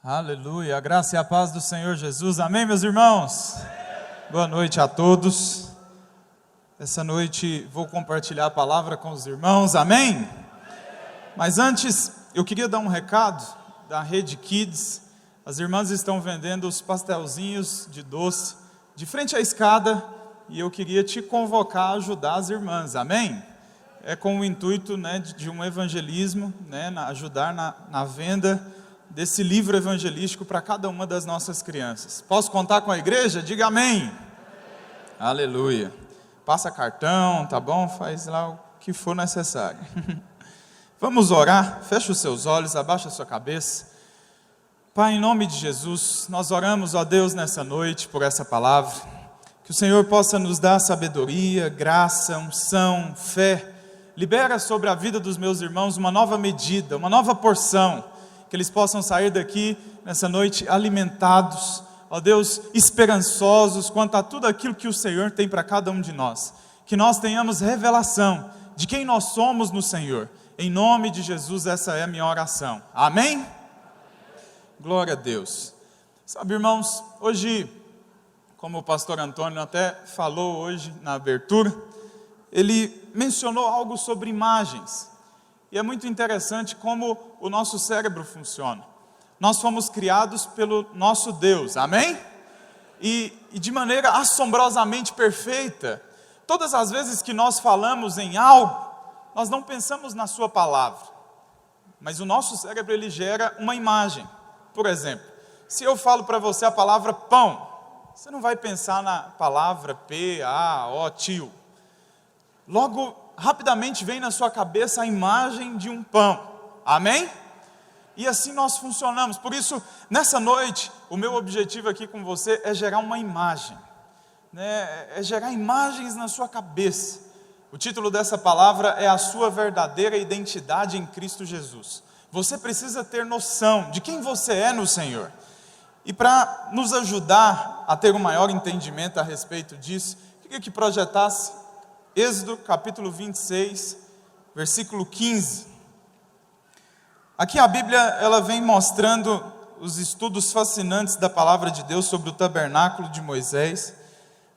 Aleluia, a graça e a paz do Senhor Jesus, amém, meus irmãos? Boa noite a todos. Essa noite vou compartilhar a palavra com os irmãos, amém? Mas antes, eu queria dar um recado da Rede Kids. As irmãs estão vendendo os pastelzinhos de doce de frente à escada e eu queria te convocar a ajudar as irmãs, amém? É com o intuito, de um evangelismo, ajudar na venda desse livro evangelístico para cada uma das nossas crianças. Posso contar com a igreja? Diga amém. Aleluia. Passa cartão, tá bom? Faz lá o que for necessário. Vamos orar. Fecha os seus olhos, abaixa a sua cabeça. Pai, em nome de Jesus, nós oramos, ó Deus, nessa noite por essa palavra. Que o Senhor possa nos dar sabedoria, graça, unção, fé. Libera sobre a vida dos meus irmãos uma nova medida, uma nova porção. Que eles possam sair daqui nessa noite alimentados, ó Deus, esperançosos quanto a tudo aquilo que o Senhor tem para cada um de nós. Que nós tenhamos revelação de quem nós somos no Senhor. Em nome de Jesus, essa é a minha oração. Amém? Glória a Deus. Sabe, irmãos, hoje, como o pastor Antônio até falou hoje na abertura, ele mencionou algo sobre imagens. E é muito interessante como o nosso cérebro funciona. Nós fomos criados pelo nosso Deus, amém? E de maneira assombrosamente perfeita. Todas as vezes que nós falamos em algo, nós não pensamos na sua palavra. Mas o nosso cérebro, ele gera uma imagem. Por exemplo, se eu falo para você a palavra pão, você não vai pensar na palavra P-A-O, tio. Logo, rapidamente vem na sua cabeça a imagem de um pão, amém? E assim nós funcionamos. Por isso, nessa noite, o meu objetivo aqui com você é gerar uma imagem, é gerar imagens na sua cabeça. O título dessa palavra é a sua verdadeira identidade em Cristo Jesus. Você precisa ter noção de quem você é no Senhor. E para nos ajudar a ter um maior entendimento a respeito disso, queria que projetasse Êxodo capítulo 26, versículo 15. Aqui a Bíblia ela vem mostrando os estudos fascinantes da palavra de Deus sobre o tabernáculo de Moisés,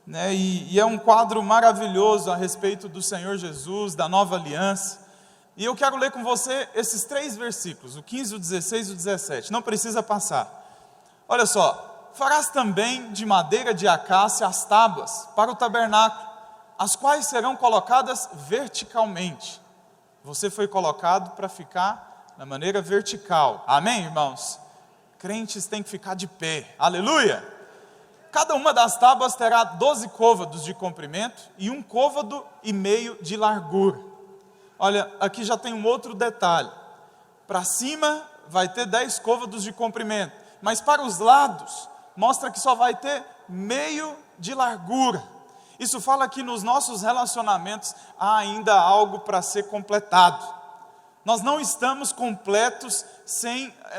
e é um quadro maravilhoso a respeito do Senhor Jesus, da nova aliança. E eu quero ler com você esses 3 versículos, o 15, o 16 e o 17, não precisa passar. Olha só: farás também de madeira de acácia as tábuas para o tabernáculo, as quais serão colocadas verticalmente. Você foi colocado para ficar na maneira vertical, amém, irmãos? Crentes têm que ficar de pé, aleluia! Cada uma das tábuas terá 12 côvados de comprimento e 1,5 côvado de largura. Olha, aqui já tem um outro detalhe. Para cima vai ter 10 côvados de comprimento, mas para os lados mostra que só vai ter meio de largura. Isso fala que nos nossos relacionamentos há ainda algo para ser completado. Nós não estamos completos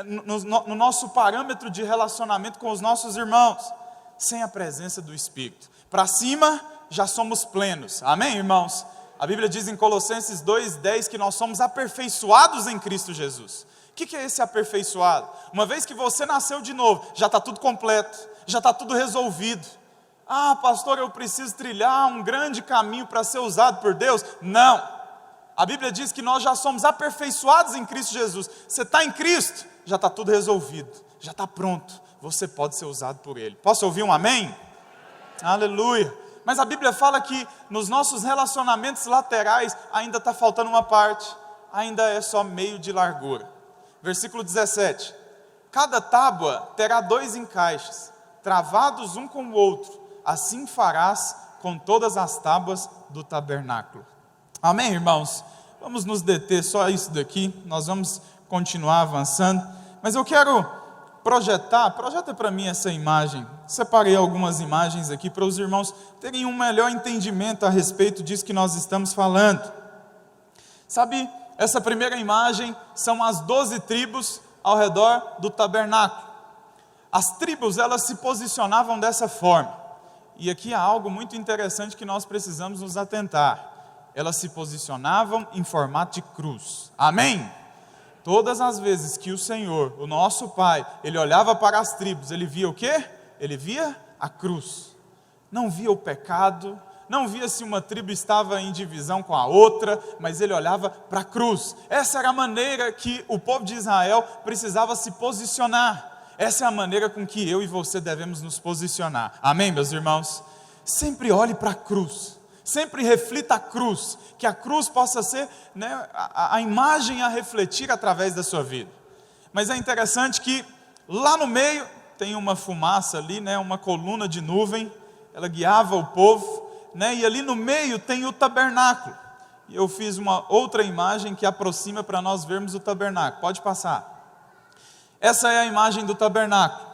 no nosso parâmetro de relacionamento com os nossos irmãos, sem a presença do Espírito. Para cima já somos plenos, amém, irmãos? A Bíblia diz em Colossenses 2:10 que nós somos aperfeiçoados em Cristo Jesus. O que é esse aperfeiçoado? Uma vez que você nasceu de novo, já está tudo completo, já está tudo resolvido. Ah, pastor, eu preciso trilhar um grande caminho para ser usado por Deus? Não. A Bíblia diz que nós já somos aperfeiçoados em Cristo Jesus. Você está em Cristo, já está tudo resolvido, já está pronto. Você pode ser usado por Ele. Posso ouvir um amém? Aleluia. Mas a Bíblia fala que nos nossos relacionamentos laterais ainda está faltando uma parte. Ainda é só meio de largura. Versículo 17. Cada tábua terá 2 encaixes, travados um com o outro. Assim farás com todas as tábuas do tabernáculo. Amém, irmãos? Vamos nos deter só isso daqui. Nós vamos continuar avançando. Mas eu quero projeta para mim essa imagem. Separei algumas imagens aqui para os irmãos terem um melhor entendimento a respeito disso que nós estamos falando. Sabe, essa primeira imagem são as 12 tribos ao redor do tabernáculo. As tribos, elas se posicionavam dessa forma. E aqui há algo muito interessante que nós precisamos nos atentar. Elas se posicionavam em formato de cruz. Amém? Todas as vezes que o Senhor, o nosso Pai, Ele olhava para as tribos, Ele via o quê? Ele via a cruz. Não via o pecado, não via se uma tribo estava em divisão com a outra, mas Ele olhava para a cruz. Essa era a maneira que o povo de Israel precisava se posicionar. Essa é a maneira com que eu e você devemos nos posicionar. Amém, meus irmãos? Sempre olhe para a cruz. Sempre reflita a cruz, que a cruz possa ser, né, a imagem a refletir através da sua vida. Mas é interessante que lá no meio tem uma fumaça ali, né, uma coluna de nuvem, ela guiava o povo, né, e ali no meio tem o tabernáculo. E eu fiz uma outra imagem que aproxima para nós vermos o tabernáculo. Pode passar. Essa é a imagem do tabernáculo.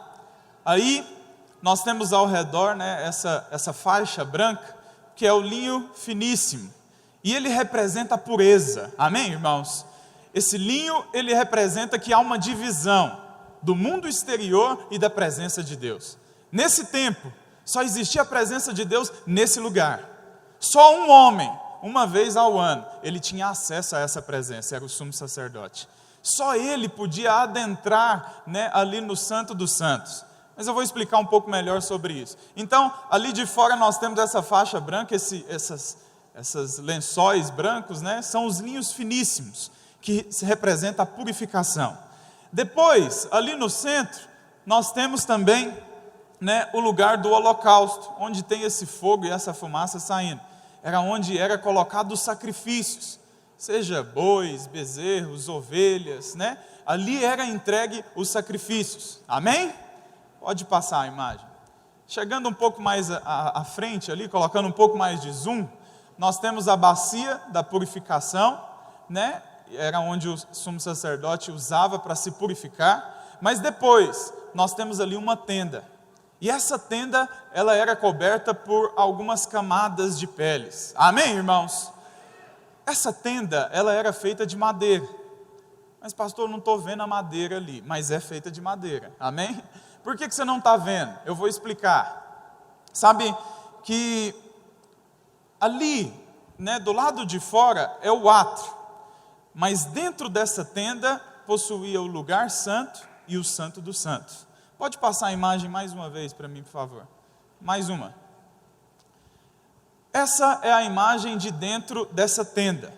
Aí nós temos ao redor, né, essa faixa branca, que é o linho finíssimo, e ele representa a pureza, amém, irmãos? Esse linho, ele representa que há uma divisão do mundo exterior e da presença de Deus. Nesse tempo, só existia a presença de Deus nesse lugar. Só um homem, uma vez ao ano, ele tinha acesso a essa presença, era o sumo sacerdote. Só ele podia adentrar, né, ali no Santo dos Santos. Mas eu vou explicar um pouco melhor sobre isso. Então, ali de fora nós temos essa faixa branca, essas lençóis brancos, né? São os linhos finíssimos, que representam a purificação. Depois, ali no centro, nós temos também, né, o lugar do holocausto, onde tem esse fogo e essa fumaça saindo. Era onde era colocado os sacrifícios, seja bois, bezerros, ovelhas, né? Ali era entregue os sacrifícios. Amém? Pode passar a imagem. Chegando um pouco mais à frente ali, colocando um pouco mais de zoom, nós temos a bacia da purificação, né? Era onde o sumo sacerdote usava para se purificar. Mas depois, nós temos ali uma tenda. E essa tenda, ela era coberta por algumas camadas de peles. Amém, irmãos? Essa tenda, ela era feita de madeira. Mas pastor, eu não estou vendo a madeira ali. Mas é feita de madeira. Amém? Por que você não está vendo? Eu vou explicar. Sabe que ali, né, do lado de fora é o átrio, mas dentro dessa tenda possuía o lugar santo e o santo dos santos. Pode passar a imagem mais uma vez para mim, por favor? Mais uma. Essa é a imagem de dentro dessa tenda,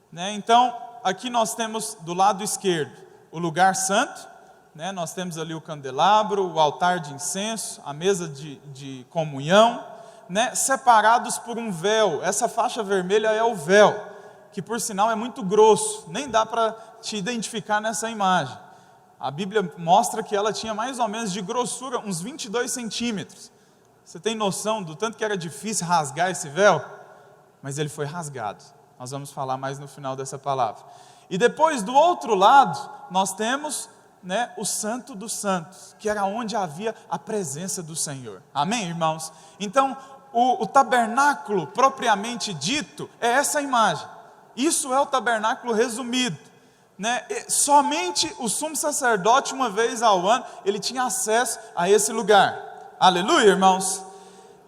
né? Então, aqui nós temos do lado esquerdo o lugar santo, né, nós temos ali o candelabro, o altar de incenso, a mesa de comunhão, né, separados por um véu. Essa faixa vermelha é o véu, que por sinal é muito grosso, nem dá para te identificar nessa imagem. A Bíblia mostra que ela tinha mais ou menos de grossura, uns 22 centímetros. Você tem noção do tanto que era difícil rasgar esse véu? Mas ele foi rasgado. Nós vamos falar mais no final dessa palavra. E depois, do outro lado, nós temos, né, o Santo dos Santos, que era onde havia a presença do Senhor. Amém, irmãos? Então, o tabernáculo propriamente dito é essa imagem. Isso é o tabernáculo resumido, né? Somente o sumo sacerdote, uma vez ao ano, ele tinha acesso a esse lugar. Aleluia, irmãos?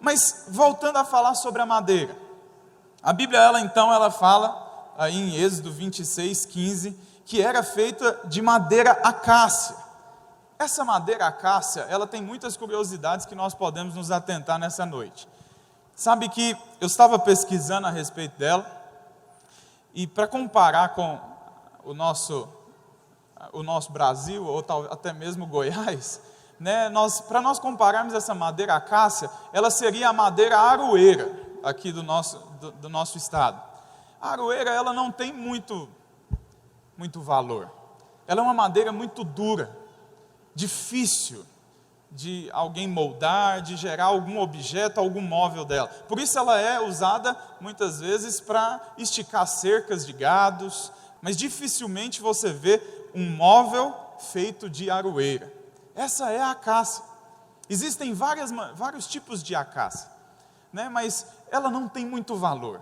Mas voltando a falar sobre a madeira, a Bíblia ela fala aí em Êxodo 26:15, que era feita de madeira acácia. Essa madeira acácia, ela tem muitas curiosidades que nós podemos nos atentar nessa noite. Sabe que eu estava pesquisando a respeito dela, e para comparar com o nosso Brasil, ou até mesmo Goiás, né, para nós compararmos essa madeira acácia, ela seria a madeira aroeira, aqui do nosso estado. A aroeira, ela não tem muito valor. Ela é uma madeira muito dura, difícil de alguém moldar, de gerar algum objeto, algum móvel dela. Por isso ela é usada muitas vezes para esticar cercas de gados, mas dificilmente você vê um móvel feito de aroeira. Essa é a acácia. Existem vários tipos de acácia, né? Mas ela não tem muito valor.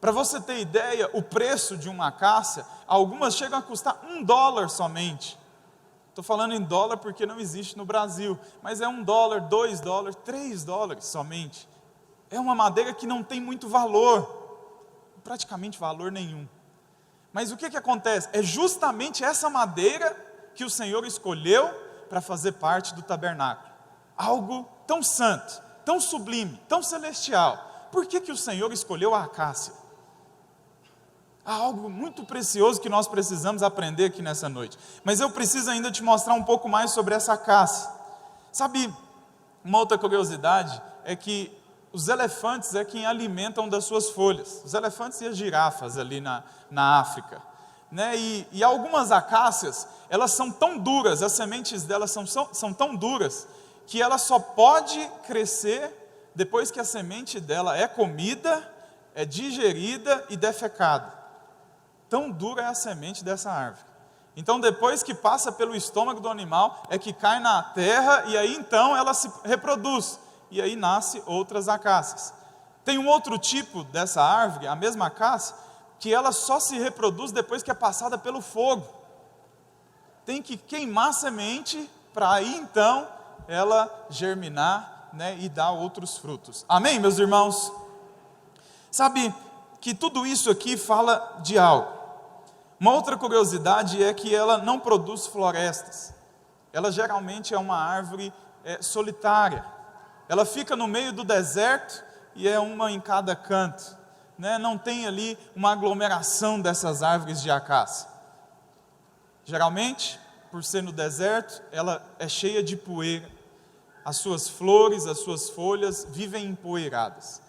Para você ter ideia, o preço de uma acácia, algumas chegam a custar $1 somente. Estou falando em dólar porque não existe no Brasil, mas é $1, $2, $3 somente. É uma madeira que não tem muito valor, praticamente valor nenhum. Mas o que acontece? É justamente essa madeira que o Senhor escolheu para fazer parte do tabernáculo. Algo tão santo, tão sublime, tão celestial. Por que o Senhor escolheu a acácia? Há algo muito precioso que nós precisamos aprender aqui nessa noite. Mas eu preciso ainda te mostrar um pouco mais sobre essa acácia. Sabe, uma outra curiosidade é que os elefantes é quem alimentam das suas folhas. Os elefantes e as girafas ali na África. Né? E algumas acácias, elas são tão duras, as sementes delas são tão duras, que ela só pode crescer depois que a semente dela é comida, é digerida e defecada. Tão dura é a semente dessa árvore. Então depois que passa pelo estômago do animal, é que cai na terra, e aí então ela se reproduz, e aí nasce outras acácias. Tem um outro tipo dessa árvore, a mesma acácia, que ela só se reproduz depois que é passada pelo fogo. Tem que queimar a semente, para aí então ela germinar, né, e dar outros frutos. Amém, meus irmãos? Sabe que tudo isso aqui fala de algo. Uma outra curiosidade é que ela não produz florestas. Ela geralmente é uma árvore solitária. Ela fica no meio do deserto e é uma em cada canto. Né? Não tem ali uma aglomeração dessas árvores de acácia. Geralmente, por ser no deserto, ela é cheia de poeira. As suas flores, as suas folhas vivem empoeiradas.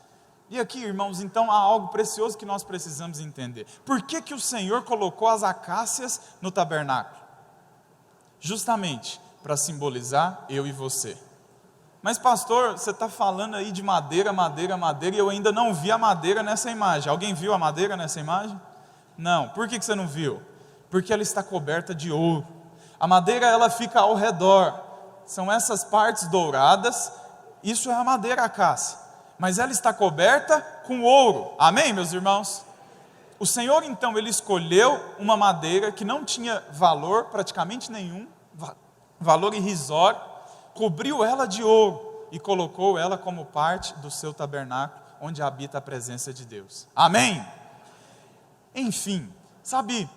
E aqui, irmãos, então há algo precioso que nós precisamos entender. Por que o Senhor colocou as acácias no tabernáculo? Justamente para simbolizar eu e você. Mas pastor, você está falando aí de madeira, e eu ainda não vi a madeira nessa imagem. Alguém viu a madeira nessa imagem? Não. Por que você não viu? Porque ela está coberta de ouro. A madeira, ela fica ao redor. São essas partes douradas. Isso é a madeira acácia. Mas ela está coberta com ouro. Amém, meus irmãos? O Senhor, então, Ele escolheu uma madeira que não tinha valor praticamente nenhum, valor irrisório, cobriu ela de ouro e colocou ela como parte do seu tabernáculo, onde habita a presença de Deus. Amém? Enfim, sabe,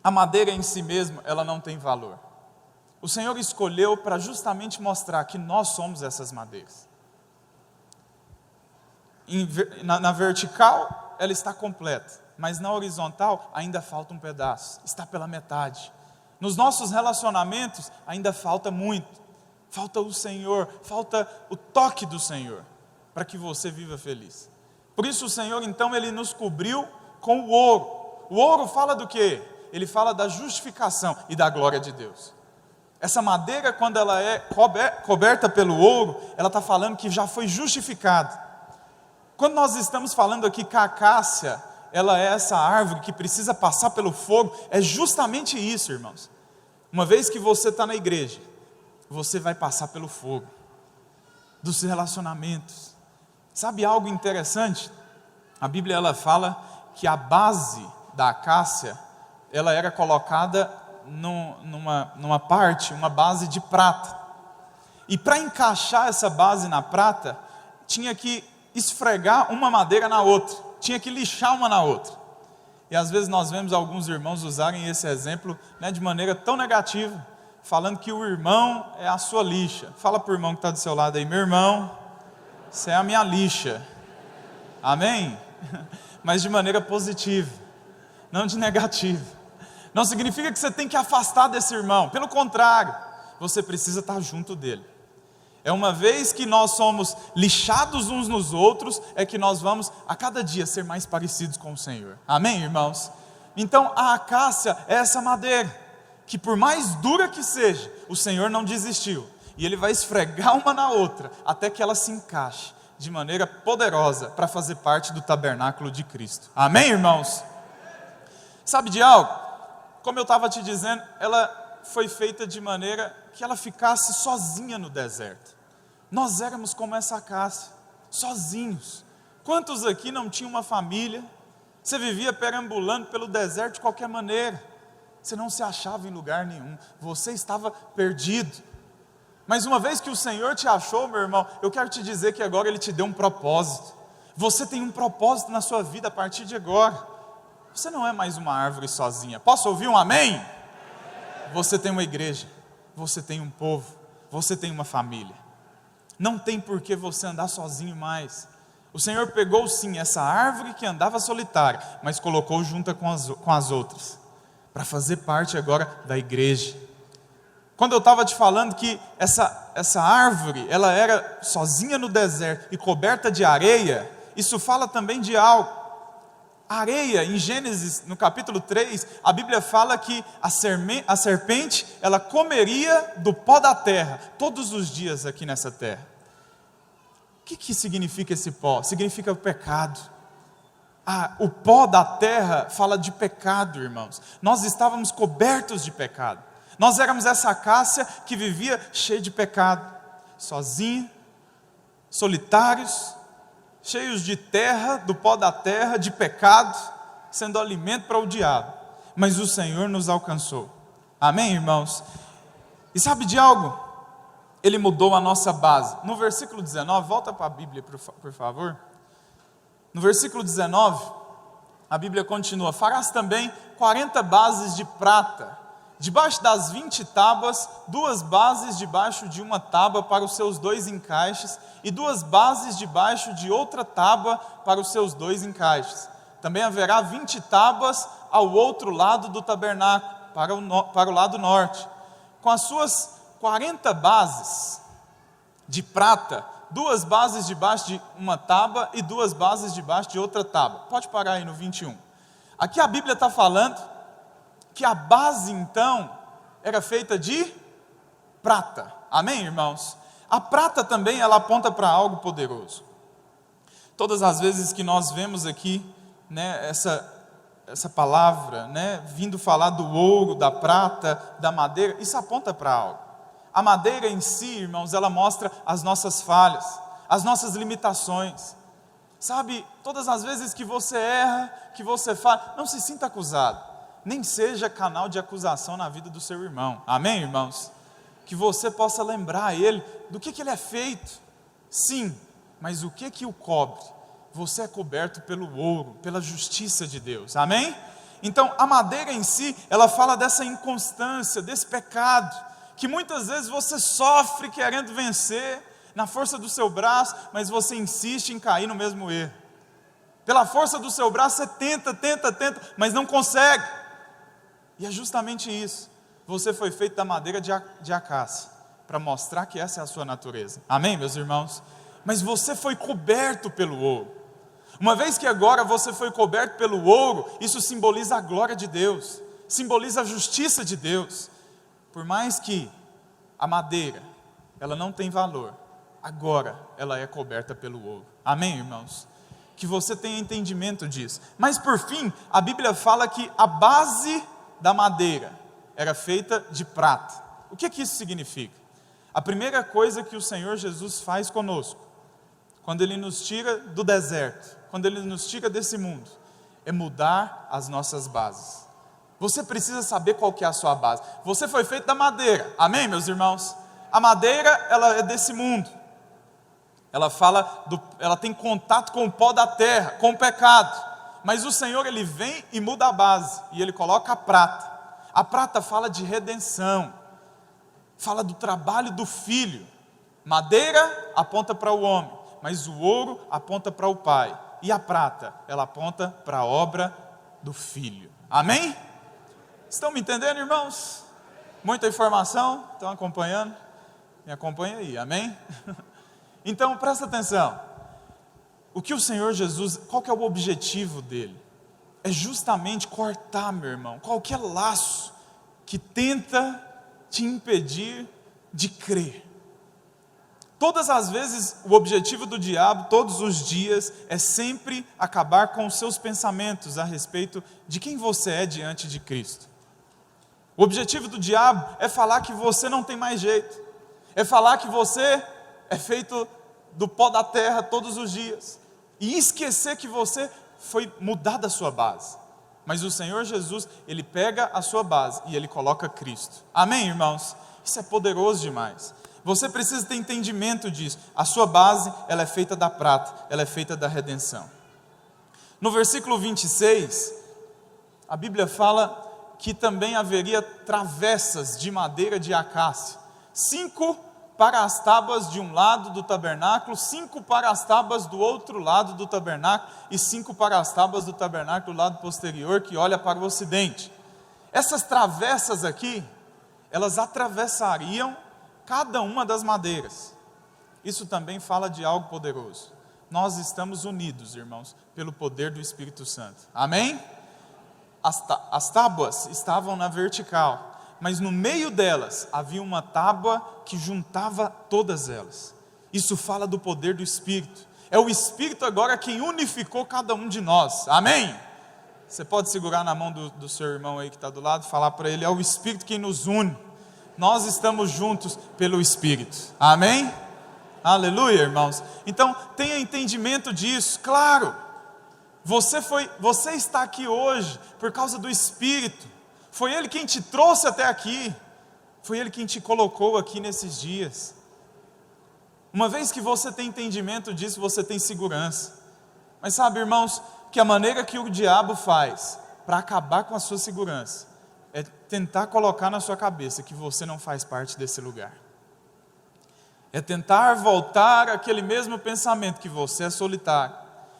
a madeira em si mesma, ela não tem valor. O Senhor escolheu para justamente mostrar que nós somos essas madeiras. Na vertical, ela está completa, mas na horizontal ainda falta um pedaço, está pela metade. Nos nossos relacionamentos ainda falta muito, falta o Senhor, falta o toque do Senhor, para que você viva feliz. Por isso o Senhor então, Ele nos cobriu com o ouro. O ouro fala do quê? Ele fala da justificação e da glória de Deus. Essa madeira, quando ela é coberta pelo ouro, ela está falando que já foi justificada. Quando nós estamos falando aqui que a acácia, ela é essa árvore que precisa passar pelo fogo, é justamente isso, irmãos. Uma vez que você está na igreja, você vai passar pelo fogo dos relacionamentos. Sabe algo interessante? A Bíblia, ela fala que a base da acácia, ela era colocada numa parte, uma base de prata. E para encaixar essa base na prata, tinha que esfregar uma madeira na outra, tinha que lixar uma na outra. E às vezes nós vemos alguns irmãos usarem esse exemplo, né, de maneira tão negativa, falando que o irmão é a sua lixa. Fala para o irmão que está do seu lado aí: meu irmão, você é a minha lixa. Amém? Mas de maneira positiva, não de negativa. Não significa que você tem que afastar desse irmão, pelo contrário, você precisa estar junto dele. É uma vez que nós somos lixados uns nos outros, é que nós vamos a cada dia ser mais parecidos com o Senhor. Amém, irmãos? Então a acácia é essa madeira, que por mais dura que seja, o Senhor não desistiu. E Ele vai esfregar uma na outra, até que ela se encaixe de maneira poderosa, para fazer parte do tabernáculo de Cristo. Amém, irmãos? Sabe de algo? Como eu estava te dizendo, ela foi feita de maneira que ela ficasse sozinha no deserto. Nós éramos como essa acácia, sozinhos. Quantos aqui não tinham uma família? Você vivia perambulando pelo deserto de qualquer maneira. Você não se achava em lugar nenhum. Você estava perdido. Mas uma vez que o Senhor te achou, meu irmão, eu quero te dizer que agora Ele te deu um propósito. Você tem um propósito na sua vida a partir de agora. Você não é mais uma árvore sozinha. Posso ouvir um amém? Você tem uma igreja, você tem um povo, você tem uma família. Não tem por que você andar sozinho mais. O Senhor pegou sim essa árvore que andava solitária, mas colocou junto com as outras, para fazer parte agora da igreja. Quando eu estava te falando que essa árvore, ela era sozinha no deserto e coberta de areia, isso fala também de algo. A areia, em Gênesis, no capítulo 3, a Bíblia fala que a serpente, ela comeria do pó da terra, todos os dias aqui nessa terra. O que significa esse pó? Significa o pecado. O pó da terra fala de pecado, irmãos. Nós estávamos cobertos de pecado. Nós éramos essa acácia que vivia cheia de pecado, sozinha, solitários, cheios de terra, do pó da terra, de pecado, sendo alimento para o diabo. Mas o Senhor nos alcançou. Amém, irmãos? E sabe de algo? Ele mudou a nossa base. No versículo 19, volta para a Bíblia, por favor. No versículo 19, a Bíblia continua: farás também 40 bases de prata, debaixo das 20 tábuas, 2 bases debaixo de uma tábua para os seus 2 encaixes, e 2 bases debaixo de outra tábua para os seus 2 encaixes. Também haverá 20 tábuas ao outro lado do tabernáculo, para o lado norte. Com as suas 40 bases de prata, 2 bases debaixo de uma tábua e 2 bases debaixo de outra tábua. Pode parar aí no 21. Aqui a Bíblia está falando que a base então era feita de prata. Amém, irmãos? A prata também, ela aponta para algo poderoso. Todas as vezes que nós vemos aqui, né, essa palavra, né, vindo falar do ouro, da prata, da madeira, isso aponta para algo. A madeira em si, irmãos, ela mostra as nossas falhas, as nossas limitações. Sabe, todas as vezes que você erra, que você fala, não se sinta acusado. Nem seja canal de acusação na vida do seu irmão. Amém, irmãos? Que você possa lembrar ele do que ele é feito. Sim, mas o que o cobre? Você é coberto pelo ouro, pela justiça de Deus. Amém? Então, a madeira em si, ela fala dessa inconstância, desse pecado, que muitas vezes você sofre querendo vencer na força do seu braço, mas você insiste em cair no mesmo erro. Pela força do seu braço você tenta, mas não consegue. E é justamente isso. Você foi feito da madeira de acácia, para mostrar que essa é a sua natureza. Amém, meus irmãos? Mas você foi coberto pelo ouro. Uma vez que agora você foi coberto pelo ouro, isso simboliza a glória de Deus, simboliza a justiça de Deus. Por mais que a madeira, ela não tem valor, agora ela é coberta pelo ouro. Amém, irmãos? Que você tenha entendimento disso. Mas por fim, a Bíblia fala que a base da madeira era feita de prata. O que isso significa? A primeira coisa que o Senhor Jesus faz conosco, quando Ele nos tira do deserto, quando Ele nos tira desse mundo, é mudar as nossas bases. Você precisa saber qual que é a sua base. Você foi feito da madeira. Amém, meus irmãos? A madeira, ela é desse mundo. Ela tem contato com o pó da terra, com o pecado. Mas o Senhor, Ele vem e muda a base. E Ele coloca a prata. A prata fala de redenção. Fala do trabalho do Filho. Madeira aponta para o homem. Mas o ouro aponta para o Pai. E a prata, ela aponta para a obra do Filho. Amém? Estão me entendendo, irmãos? Muita informação? Estão acompanhando? Me acompanha aí, amém? Então, presta atenção. O que o Senhor Jesus, qual que é o objetivo dele? É justamente cortar, meu irmão, qualquer laço que tenta te impedir de crer. Todas as vezes, o objetivo do diabo, todos os dias, é sempre acabar com os seus pensamentos a respeito de quem você é diante de Cristo. O objetivo do diabo é falar que você não tem mais jeito, é falar que você é feito do pó da terra todos os dias, e esquecer que você foi mudado a sua base. Mas o Senhor Jesus, Ele pega a sua base e Ele coloca Cristo. Amém, irmãos? Isso é poderoso demais. Você precisa ter entendimento disso. A sua base, ela é feita da prata, ela é feita da redenção. No versículo 26, a Bíblia fala que também haveria travessas de madeira de acácia, 5 para as tábuas de um lado do tabernáculo, 5 para as tábuas do outro lado do tabernáculo, e 5 para as tábuas do tabernáculo do lado posterior, que olha para o ocidente. Essas travessas aqui, elas atravessariam cada uma das madeiras. Isso também fala de algo poderoso. Nós estamos unidos, irmãos, pelo poder do Espírito Santo. Amém? As tábuas estavam na vertical, mas no meio delas havia uma tábua que juntava todas elas. Isso fala do poder do Espírito. É o Espírito agora quem unificou cada um de nós. Amém? Você pode segurar na mão do seu irmão aí que está do lado e falar para ele: é o Espírito quem nos une. Nós estamos juntos pelo Espírito. Amém? Aleluia, irmãos. Então, tenha entendimento disso. Claro, você está aqui hoje por causa do Espírito. Foi Ele quem te trouxe até aqui. Foi Ele quem te colocou aqui nesses dias. Uma vez que você tem entendimento disso, você tem segurança. Mas sabe, irmãos, que a maneira que o diabo faz para acabar com a sua segurança é tentar colocar na sua cabeça que você não faz parte desse lugar. É tentar voltar aquele mesmo pensamento que você é solitário,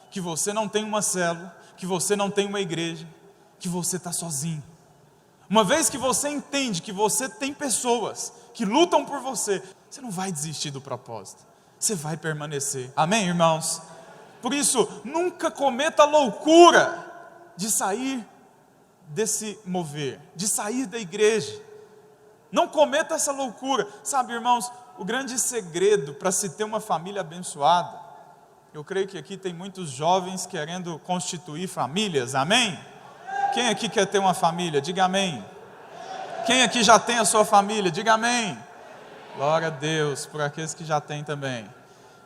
que você não tem uma célula, que você não tem uma igreja, que você está sozinho. Uma vez que você entende que você tem pessoas que lutam por você, você não vai desistir do propósito, você vai permanecer. Amém, irmãos? Por isso, nunca cometa a loucura de sair desse mover, de sair da igreja. Não cometa essa loucura. Sabe, irmãos, o grande segredo para se ter uma família abençoada, eu creio que aqui tem muitos jovens querendo constituir famílias, amém? Quem aqui quer ter uma família? Diga amém. Quem aqui já tem a sua família? Diga amém. Glória a Deus, por aqueles que já têm também.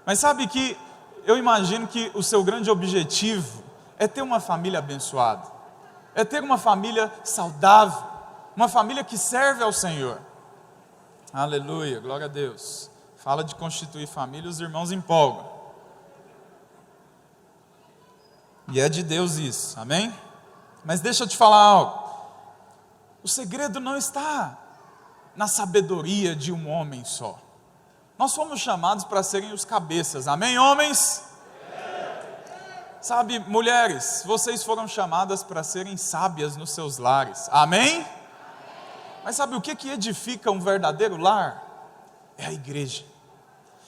Mas sabe que eu imagino que o seu grande objetivo é ter uma família abençoada, é ter uma família saudável, uma família que serve ao Senhor. Aleluia, glória a Deus. Fala de constituir família, os irmãos empolgam. E é de Deus isso, amém? Mas deixa eu te falar algo. O segredo não está na sabedoria de um homem só. Nós fomos chamados para serem os cabeças, amém, homens? Sabe, mulheres, vocês foram chamadas para serem sábias nos seus lares, amém? Mas sabe o que edifica um verdadeiro lar? É a igreja.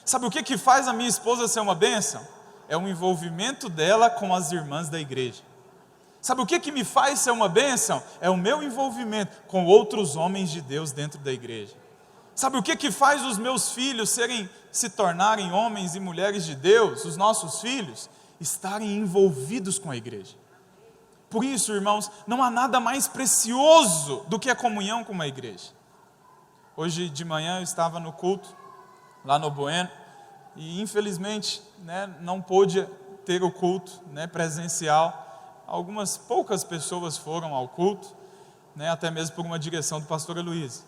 Sabe o que faz a minha esposa ser uma bênção? É o envolvimento dela com as irmãs da igreja. Sabe o que me faz ser uma bênção? É o meu envolvimento com outros homens de Deus dentro da igreja. Sabe o que faz os meus filhos se tornarem homens e mulheres de Deus, os nossos filhos? Estarem envolvidos com a igreja. Por isso, irmãos, não há nada mais precioso do que a comunhão com uma igreja. Hoje de manhã eu estava no culto, lá no Bueno, e infelizmente não pôde ter o culto presencial. Algumas poucas pessoas foram ao culto, até mesmo por uma direção do pastor Heloísa.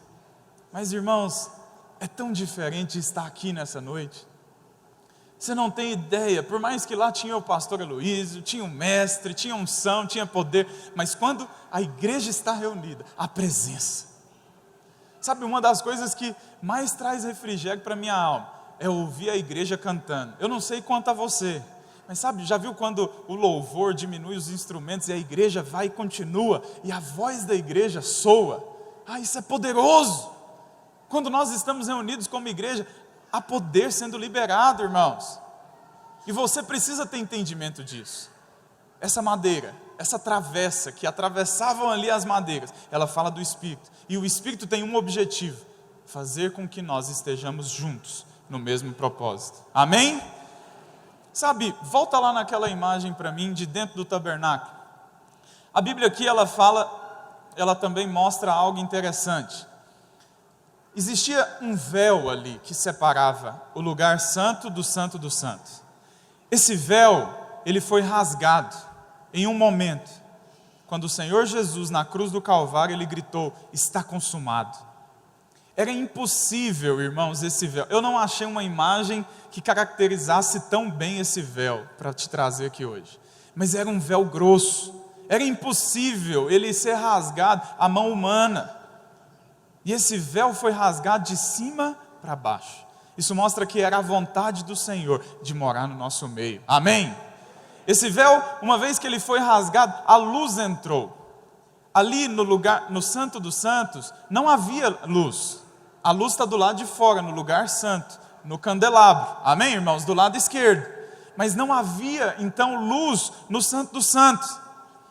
Mas, irmãos, é tão diferente estar aqui nessa noite. Você não tem ideia, por mais que lá tinha o pastor Heloísio, tinha o mestre, tinha unção, tinha poder, mas quando a igreja está reunida, a presença. Sabe, uma das coisas que mais traz refrigério para a minha alma, é ouvir a igreja cantando. Eu não sei quanto a você, mas sabe, já viu quando o louvor diminui os instrumentos e a igreja vai e continua, e a voz da igreja soa? Isso é poderoso. Quando nós estamos reunidos como igreja, há poder sendo liberado, irmãos. E você precisa ter entendimento disso. Essa madeira, essa travessa que atravessavam ali as madeiras, ela fala do Espírito. E o Espírito tem um objetivo: fazer com que nós estejamos juntos no mesmo propósito. Amém? Sabe, volta lá naquela imagem para mim de dentro do tabernáculo. A Bíblia aqui ela também mostra algo interessante. Existia um véu ali que separava o lugar santo do santo dos santos. Esse véu, ele foi rasgado em um momento, quando o Senhor Jesus na cruz do Calvário, ele gritou: está consumado. Era impossível, irmãos, esse véu. Eu não achei uma imagem que caracterizasse tão bem esse véu para te trazer aqui hoje. Mas era um véu grosso, Era impossível ele ser rasgado à mão humana. E esse véu foi rasgado de cima para baixo. Isso mostra que era a vontade do Senhor de morar no nosso meio. Amém? Esse véu, uma vez que ele foi rasgado, a luz entrou. Ali no lugar, no Santo dos Santos, não havia luz. A luz está do lado de fora, no lugar santo, no candelabro. Amém, irmãos? Do lado esquerdo. Mas não havia, então, luz no Santo dos Santos.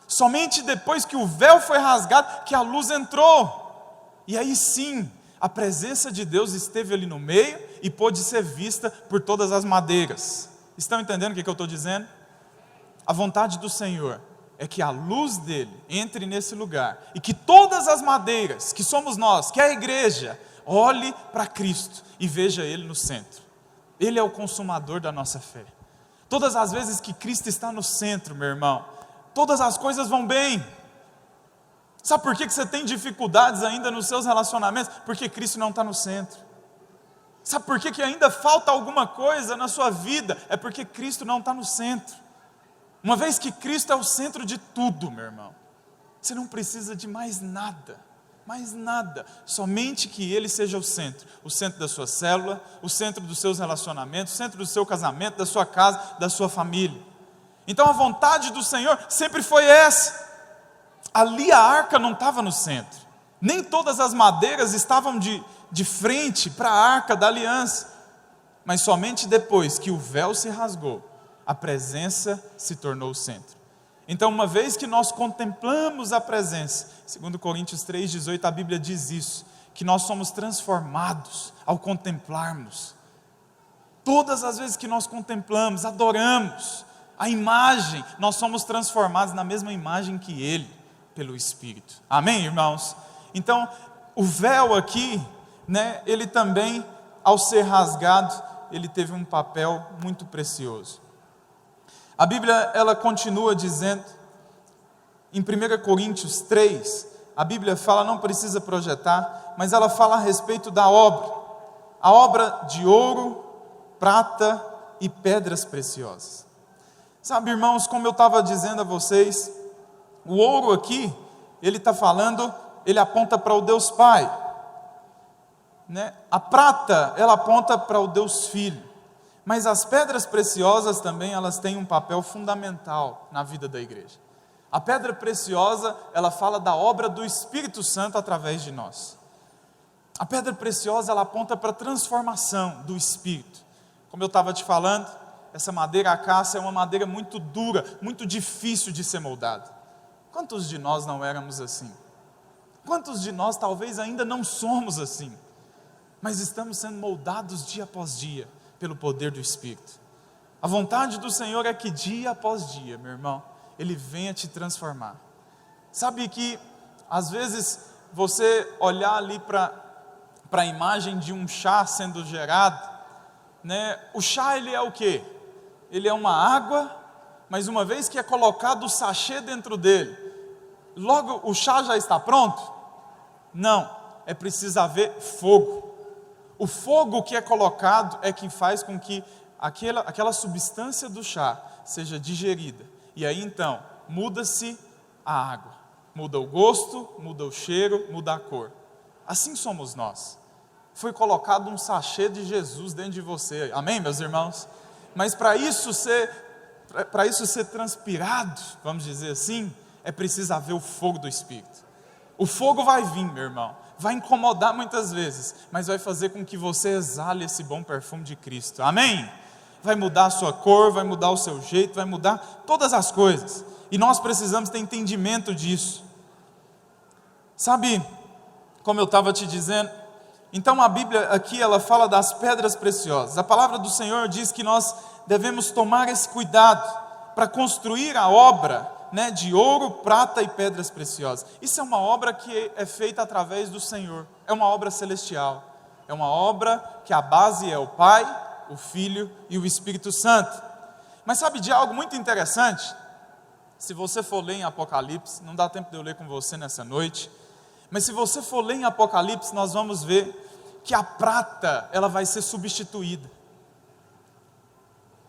Somente depois que o véu foi rasgado, que a luz entrou. E aí sim, a presença de Deus esteve ali no meio e pôde ser vista por todas as madeiras. Estão entendendo o que eu estou dizendo? A vontade do Senhor é que a luz dele entre nesse lugar e que todas as madeiras, que somos nós, que é a igreja, olhe para Cristo e veja Ele no centro. Ele é o consumador da nossa fé. Todas as vezes que Cristo está no centro, meu irmão, todas as coisas vão bem. Sabe por que você tem dificuldades ainda nos seus relacionamentos? Porque Cristo não está no centro. Sabe por que ainda falta alguma coisa na sua vida? É porque Cristo não está no centro. Uma vez que Cristo é o centro de tudo, meu irmão, você não precisa de mais nada, somente que Ele seja o centro da sua célula, o centro dos seus relacionamentos, o centro do seu casamento, da sua casa, da sua família. Então a vontade do Senhor sempre foi essa. Ali a arca não estava no centro, nem todas as madeiras estavam de frente para a arca da aliança, mas somente depois que o véu se rasgou, a presença se tornou o centro. Então, uma vez que nós contemplamos a presença, segundo Coríntios 3,18, a Bíblia diz isso, que nós somos transformados ao contemplarmos. Todas as vezes que nós contemplamos, adoramos a imagem, nós somos transformados na mesma imagem que Ele, pelo Espírito. Amém, irmãos? Então, o véu aqui, ele também, ao ser rasgado, ele teve um papel muito precioso. A Bíblia, ela continua dizendo, em 1 Coríntios 3, a Bíblia fala, não precisa projetar, mas ela fala a respeito da obra. A obra de ouro, prata e pedras preciosas. Sabe, irmãos, como eu estava dizendo a vocês, o ouro aqui, ele está falando, ele aponta para o Deus Pai. A prata, ela aponta para o Deus Filho. Mas as pedras preciosas também, elas têm um papel fundamental na vida da igreja. A pedra preciosa, ela fala da obra do Espírito Santo através de nós. A pedra preciosa, ela aponta para a transformação do Espírito. Como eu estava te falando, essa madeira acácia é uma madeira muito dura, muito difícil de ser moldada. Quantos de nós não éramos assim? Quantos de nós talvez ainda não somos assim? Mas estamos sendo moldados dia após dia, pelo poder do Espírito. A vontade do Senhor é que dia após dia, meu irmão, Ele venha te transformar. Sabe que, às vezes, você olhar ali para a imagem de um chá sendo gerado, o chá, ele é o quê? Ele é uma água, mas uma vez que é colocado o sachê dentro dele, logo o chá já está pronto? Não, é preciso haver fogo. O fogo que é colocado é que faz com que aquela substância do chá seja digerida. E aí então, muda-se a água. Muda o gosto, muda o cheiro, muda a cor. Assim somos nós. Foi colocado um sachê de Jesus dentro de você. Amém, meus irmãos? Mas para isso ser transpirado, vamos dizer assim, é preciso haver o fogo do Espírito. O fogo vai vir, meu irmão. Vai incomodar muitas vezes, mas vai fazer com que você exale esse bom perfume de Cristo. Amém? Vai mudar a sua cor, vai mudar o seu jeito, vai mudar todas as coisas. E nós precisamos ter entendimento disso. Sabe, como eu estava te dizendo, então a Bíblia aqui, ela fala das pedras preciosas. A palavra do Senhor diz que nós devemos tomar esse cuidado para construir a obra, de ouro, prata e pedras preciosas. Isso é uma obra que é feita através do Senhor. É uma obra celestial. É uma obra que a base é o Pai, o Filho e o Espírito Santo. Mas sabe de algo muito interessante? Se você for ler em Apocalipse, não dá tempo de eu ler com você nessa noite, mas se você for ler em Apocalipse, nós vamos ver que a prata, ela vai ser substituída.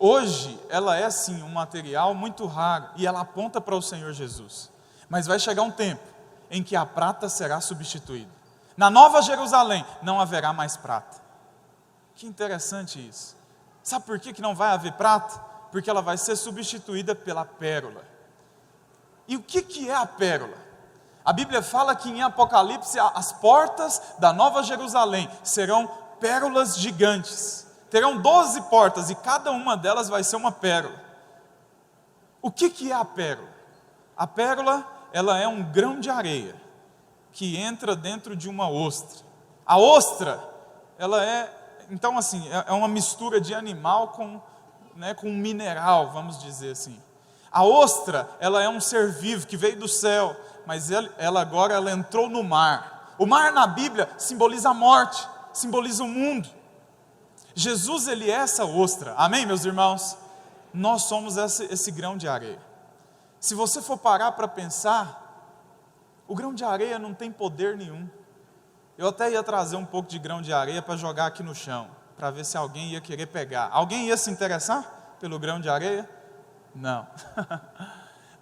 Hoje, ela é sim um material muito raro, e ela aponta para o Senhor Jesus. Mas vai chegar um tempo em que a prata será substituída. Na Nova Jerusalém não haverá mais prata. Que interessante isso. Sabe por que não vai haver prata? Porque ela vai ser substituída pela pérola. E o que é a pérola? A Bíblia fala que em Apocalipse as portas da Nova Jerusalém serão pérolas gigantes. Terão 12 portas e cada uma delas vai ser uma pérola. O que é a pérola? A pérola, ela é um grão de areia que entra dentro de uma ostra. A ostra, ela então assim, é uma mistura de animal com mineral, vamos dizer assim. A ostra, ela é um ser vivo que veio do céu, mas ela agora entrou no mar. O mar na Bíblia simboliza a morte, simboliza o mundo. Jesus, ele é essa ostra, amém, meus irmãos? Nós somos esse grão de areia. Se você for parar para pensar, o grão de areia não tem poder nenhum. Eu até ia trazer um pouco de grão de areia para jogar aqui no chão, para ver se alguém ia querer pegar. Alguém ia se interessar pelo grão de areia? Não.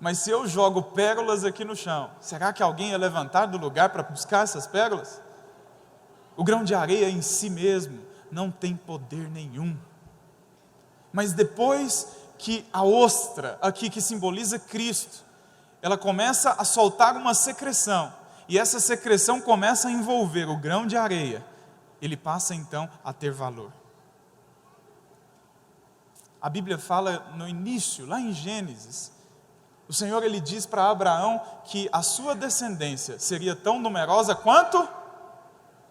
Mas se eu jogo pérolas aqui no chão, será que alguém ia levantar do lugar para buscar essas pérolas? O grão de areia em si mesmo não tem poder nenhum. Mas depois que a ostra, aqui que simboliza Cristo, ela começa a soltar uma secreção, e essa secreção começa a envolver o grão de areia, ele passa então a ter valor. A Bíblia fala no início, lá em Gênesis, o Senhor ele diz para Abraão que a sua descendência seria tão numerosa quanto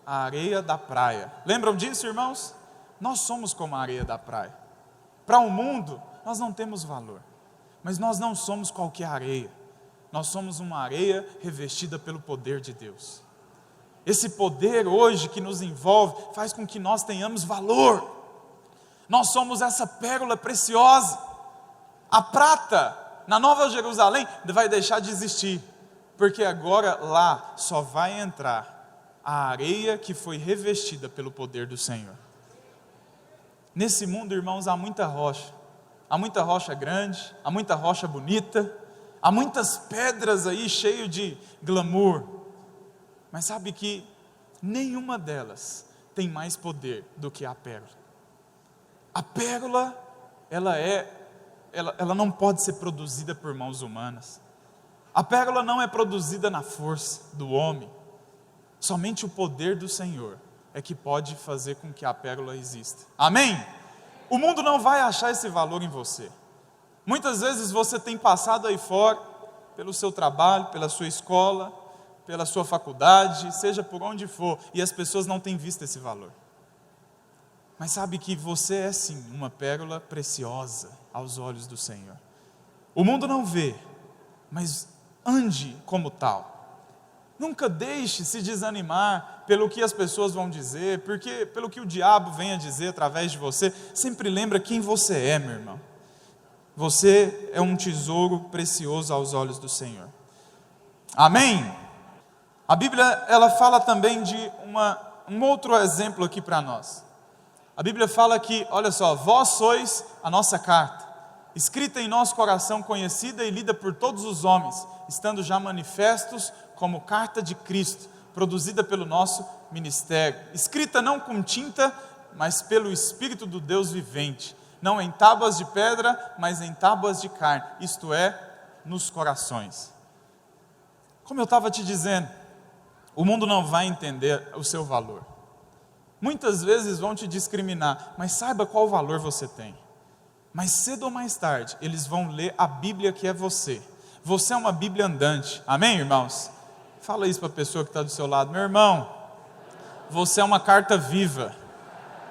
a areia da praia. Lembram disso, irmãos? Nós somos como a areia da praia. Para o mundo, nós não temos valor, mas nós não somos qualquer areia. Nós somos uma areia revestida pelo poder de Deus. Esse poder hoje que nos envolve faz com que nós tenhamos valor. Nós somos essa pérola preciosa. A prata na Nova Jerusalém vai deixar de existir, porque agora lá só vai entrar a areia que foi revestida pelo poder do Senhor. Nesse mundo, irmãos, há muita rocha grande, há muita rocha bonita, há muitas pedras aí cheias de glamour, mas sabe que nenhuma delas tem mais poder do que a pérola. A pérola, ela não pode ser produzida por mãos humanas. A pérola não é produzida na força do homem. Somente o poder do Senhor é que pode fazer com que a pérola exista. Amém? O mundo não vai achar esse valor em você. Muitas vezes você tem passado aí fora, pelo seu trabalho, pela sua escola, pela sua faculdade, seja por onde for, e as pessoas não têm visto esse valor. Mas sabe que você é sim uma pérola preciosa aos olhos do Senhor. O mundo não vê, mas ande como tal. Nunca deixe se desanimar pelo que as pessoas vão dizer, porque pelo que o diabo vem a dizer através de você. Sempre lembra quem você é, meu irmão. Você é um tesouro precioso aos olhos do Senhor. Amém? A Bíblia, ela fala também de um outro exemplo aqui para nós. A Bíblia fala que, olha só, vós sois a nossa carta, escrita em nosso coração, conhecida e lida por todos os homens, estando já manifestos como carta de Cristo, produzida pelo nosso ministério, escrita não com tinta, mas pelo Espírito do Deus vivente, não em tábuas de pedra, mas em tábuas de carne, isto é, nos corações. Como eu estava te dizendo, o mundo não vai entender o seu valor. Muitas vezes vão te discriminar, mas saiba qual valor você tem. Mais cedo ou mais tarde, eles vão ler a Bíblia que é você. Você é uma Bíblia andante, amém, irmãos? Fala isso para a pessoa que está do seu lado. Meu irmão, você é uma carta viva.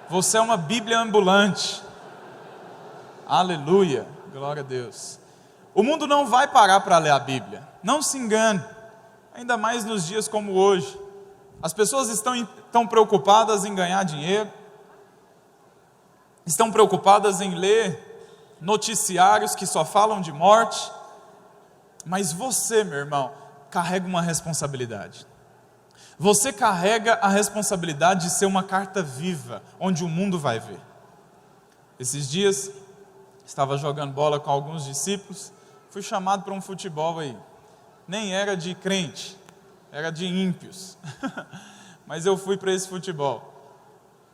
Você é uma Bíblia ambulante. Aleluia, glória a Deus. O mundo não vai parar para ler a Bíblia. Não se engane, ainda mais nos dias como hoje. As pessoas estão preocupadas em ganhar dinheiro, estão preocupadas em ler noticiários que só falam de morte, mas você, meu irmão, carrega uma responsabilidade. Você carrega a responsabilidade de ser uma carta viva, onde o mundo vai ver. Esses dias, estava jogando bola com alguns discípulos, fui chamado para um futebol aí. nem era de crente, era de ímpios. Mas eu fui para esse futebol.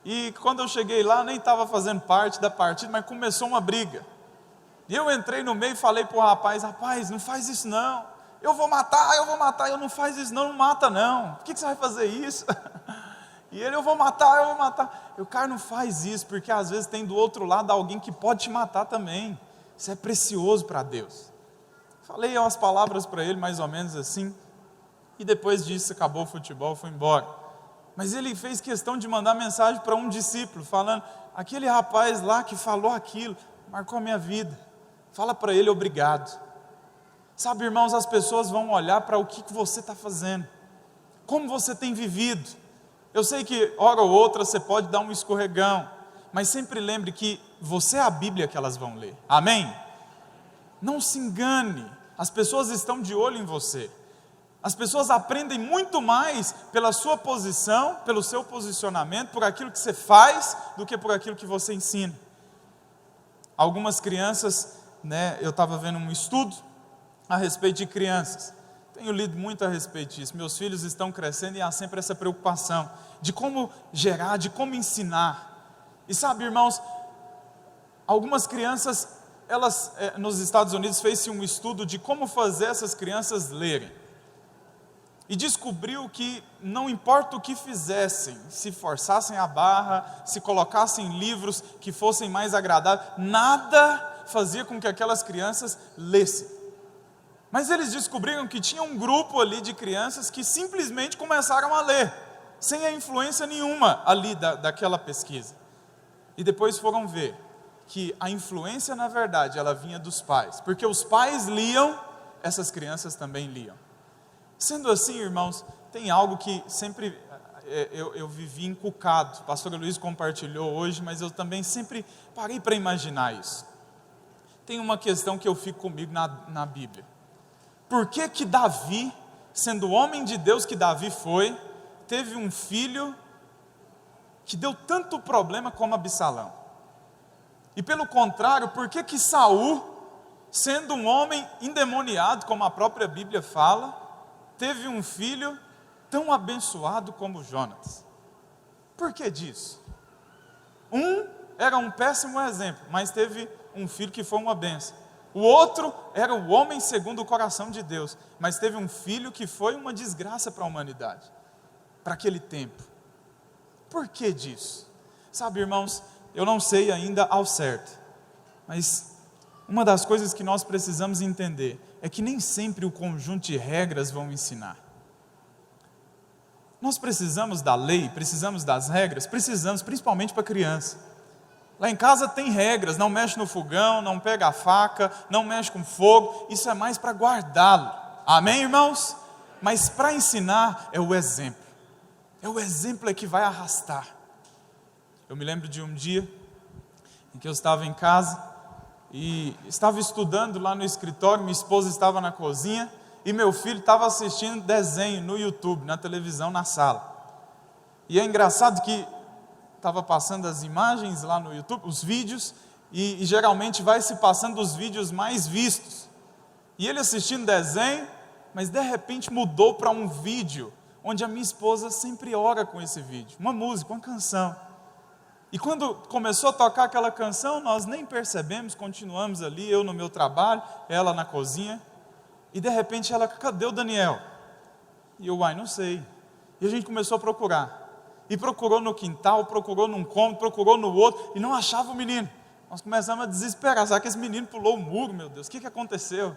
E quando eu cheguei lá, nem estava fazendo parte da partida, mas começou uma briga. E eu entrei no meio e falei para o rapaz, não faz isso não. Eu vou matar, eu não faz isso não mata não. Por que você vai fazer isso? E ele, eu vou matar. O cara não faz isso, porque às vezes tem do outro lado alguém que pode te matar também. Isso é precioso para Deus. Falei umas palavras para ele, mais ou menos assim. E depois disso, acabou o futebol, fui embora. Mas ele fez questão de mandar mensagem para um discípulo, falando, aquele rapaz lá que falou aquilo, marcou a minha vida. Fala para ele obrigado. Sabe, irmãos, as pessoas vão olhar para o que você está fazendo. Como você tem vivido. Eu sei que, hora ou outra, você pode dar um escorregão. Mas sempre lembre que você é a Bíblia que elas vão ler. Amém? Não se engane. As pessoas estão de olho em você. As pessoas aprendem muito mais pela sua posição, pelo seu posicionamento, por aquilo que você faz, do que por aquilo que você ensina. Algumas crianças, eu estava vendo um estudo a respeito de crianças. Tenho lido muito a respeito disso. Meus filhos estão crescendo e há sempre essa preocupação de como gerar, de como ensinar. E sabe, irmãos, algumas crianças, nos Estados Unidos fez-se um estudo de como fazer essas crianças lerem. E descobriu que não importa o que fizessem, se forçassem a barra, se colocassem livros que fossem mais agradáveis, nada fazia com que aquelas crianças lessem. Mas eles descobriram que tinha um grupo ali de crianças que simplesmente começaram a ler, sem a influência nenhuma ali daquela pesquisa. E depois foram ver que a influência, na verdade, ela vinha dos pais, porque os pais liam, essas crianças também liam. Sendo assim, irmãos, tem algo que sempre eu vivi encucado. O pastor Luiz compartilhou hoje, mas eu também sempre parei para imaginar isso. Tem uma questão que eu fico comigo na Bíblia. Por que Davi, sendo o homem de Deus que Davi foi, teve um filho que deu tanto problema como Absalão? E pelo contrário, por que Saul, sendo um homem endemoniado, como a própria Bíblia fala, teve um filho tão abençoado como Jonatas? Por que disso? Um era um péssimo exemplo, mas teve um filho que foi uma bênção. O outro era o homem segundo o coração de Deus, mas teve um filho que foi uma desgraça para a humanidade, para aquele tempo. Por que disso? Sabe, irmãos, eu não sei ainda ao certo, mas uma das coisas que nós precisamos entender é que nem sempre o conjunto de regras vão ensinar. Nós precisamos da lei, precisamos das regras, precisamos, principalmente para criança. Lá em casa tem regras, não mexe no fogão, não pega a faca, não mexe com fogo, isso é mais para guardá-lo. Amém, irmãos? Mas para ensinar é o exemplo. É o exemplo que vai arrastar. Eu me lembro de um dia em que eu estava em casa e estava estudando lá no escritório, minha esposa estava na cozinha e meu filho estava assistindo desenho no YouTube, na televisão, na sala. E é engraçado que estava passando as imagens lá no YouTube, os vídeos, e geralmente vai se passando os vídeos mais vistos. E ele assistindo desenho, mas de repente mudou para um vídeo, onde a minha esposa sempre ora com esse vídeo, uma música, uma canção. E quando começou a tocar aquela canção, nós nem percebemos, continuamos ali, eu no meu trabalho, ela na cozinha, e de repente ela, cadê o Daniel? E eu, não sei. E a gente começou a procurar. E procurou no quintal, procurou num cômodo, procurou no outro, e não achava o menino. Nós começamos a desesperar, será que esse menino pulou o muro, meu Deus, o que aconteceu?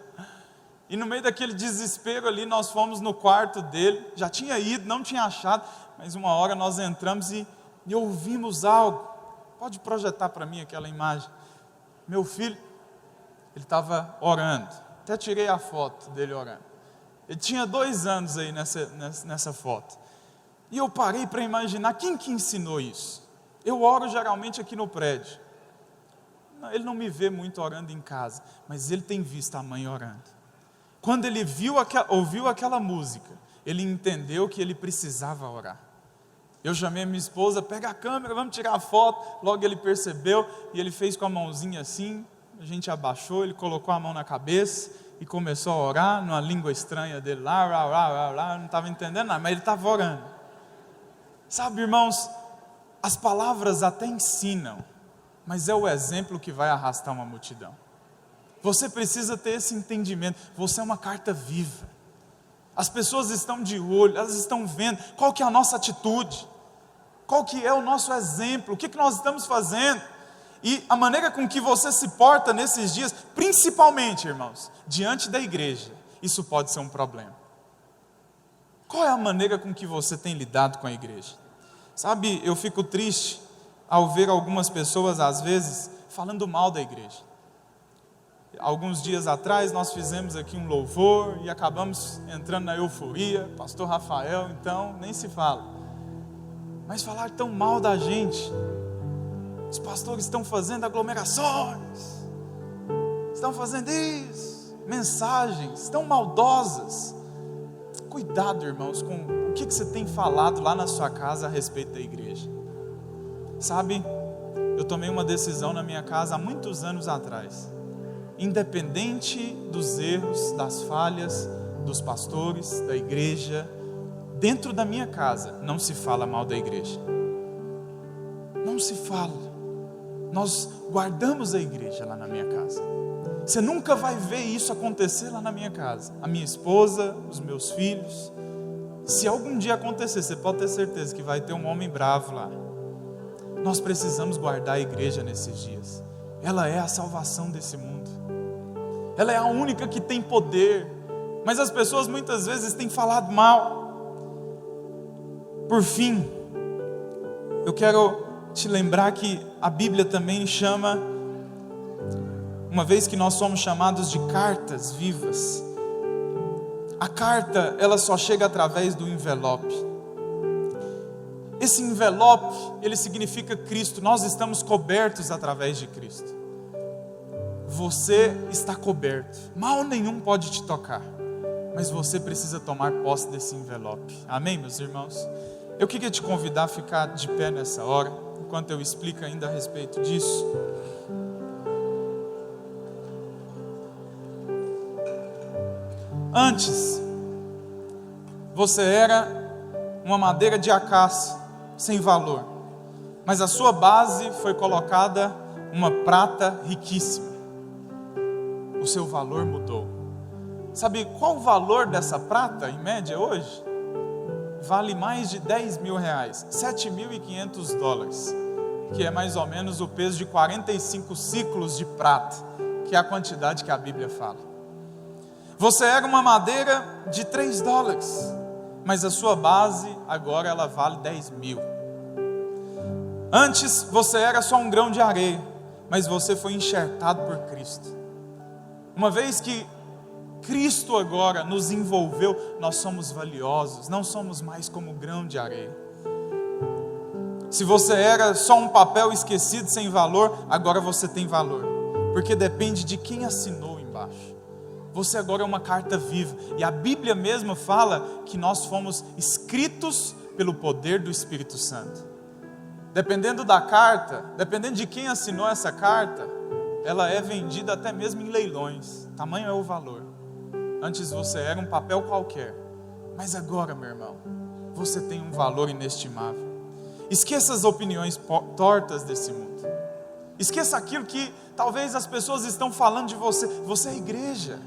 E no meio daquele desespero ali, nós fomos no quarto dele, já tinha ido, não tinha achado, mas uma hora nós entramos e ouvimos algo. Pode projetar para mim aquela imagem. Meu filho, ele estava orando, até tirei a foto dele orando. Ele tinha 2 anos aí nessa foto. E eu parei para imaginar, quem que ensinou isso? Eu oro geralmente aqui no prédio. Ele não me vê muito orando em casa, mas ele tem visto a mãe orando. Quando ele ouviu aquela música, ele entendeu que ele precisava orar. Eu chamei a minha esposa, pega a câmera, vamos tirar a foto. Logo ele percebeu e ele fez com a mãozinha assim, a gente abaixou, ele colocou a mão na cabeça e começou a orar numa língua estranha dele, lá, eu não estava entendendo nada, mas ele estava orando. Sabe, irmãos, as palavras até ensinam, mas é o exemplo que vai arrastar uma multidão. Você precisa ter esse entendimento, você é uma carta viva. As pessoas estão de olho, elas estão vendo qual que é a nossa atitude, qual que é o nosso exemplo, o que nós estamos fazendo. E a maneira com que você se porta nesses dias, principalmente, irmãos, diante da igreja, isso pode ser um problema. Qual é a maneira com que você tem lidado com a igreja? Sabe, eu fico triste ao ver algumas pessoas, às vezes, falando mal da igreja. Alguns dias atrás nós fizemos aqui um louvor e acabamos entrando na euforia, pastor Rafael, então, nem se fala. Mas falar tão mal da gente, os pastores estão fazendo aglomerações, estão fazendo isso, mensagens tão maldosas. Cuidado, irmãos, com o que você tem falado lá na sua casa a respeito da igreja. Sabe, eu tomei uma decisão na minha casa há muitos anos atrás. Independente dos erros, das falhas dos pastores, da igreja, dentro da minha casa, não se fala mal da igreja. Não se fala. Nós guardamos a igreja lá na minha casa. Você nunca vai ver isso acontecer lá na minha casa. A minha esposa, os meus filhos. Se algum dia acontecer, você pode ter certeza que vai ter um homem bravo lá. Nós precisamos guardar a igreja nesses dias. Ela é a salvação desse mundo. Ela é a única que tem poder. Mas as pessoas muitas vezes têm falado mal. Por fim, eu quero te lembrar que a Bíblia também chama, uma vez que nós somos chamados de cartas vivas, a carta, ela só chega através do envelope. Esse envelope, ele significa Cristo. Nós estamos cobertos através de Cristo. Você está coberto, mal nenhum pode te tocar, mas você precisa tomar posse desse envelope. Amém, meus irmãos? Eu queria te convidar a ficar de pé nessa hora, enquanto eu explico ainda a respeito disso. Antes, você era uma madeira de acácia, sem valor, mas a sua base foi colocada uma prata riquíssima. O seu valor mudou. Sabe qual o valor dessa prata, em média, hoje? Vale mais de 10 mil reais, 7.500 dólares, que é mais ou menos o peso de 45 ciclos de prata, que é a quantidade que a Bíblia fala. Você era uma madeira de 3 dólares, mas a sua base agora ela vale 10 mil. Antes você era só um grão de areia, mas você foi enxertado por Cristo. Uma vez que Cristo agora nos envolveu, nós somos valiosos, não somos mais como grão de areia. Se você era só um papel esquecido sem valor, agora você tem valor, porque depende de quem assinou embaixo. Você agora é uma carta viva, e a Bíblia mesma fala que nós fomos escritos pelo poder do Espírito Santo. Dependendo da carta, dependendo de quem assinou essa carta, ela é vendida até mesmo em leilões, tamanho é o valor. Antes você era um papel qualquer, mas agora, meu irmão, você tem um valor inestimável. Esqueça as opiniões tortas desse mundo. Esqueça aquilo que talvez as pessoas estão falando de você. Você é igreja.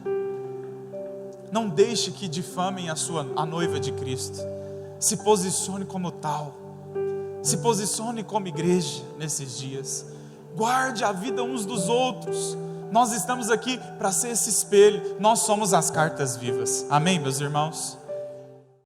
Não deixe que difamem a noiva de Cristo. Se posicione como tal. Se posicione como igreja nesses dias. Guarde a vida uns dos outros. Nós estamos aqui para ser esse espelho. Nós somos as cartas vivas. Amém, meus irmãos?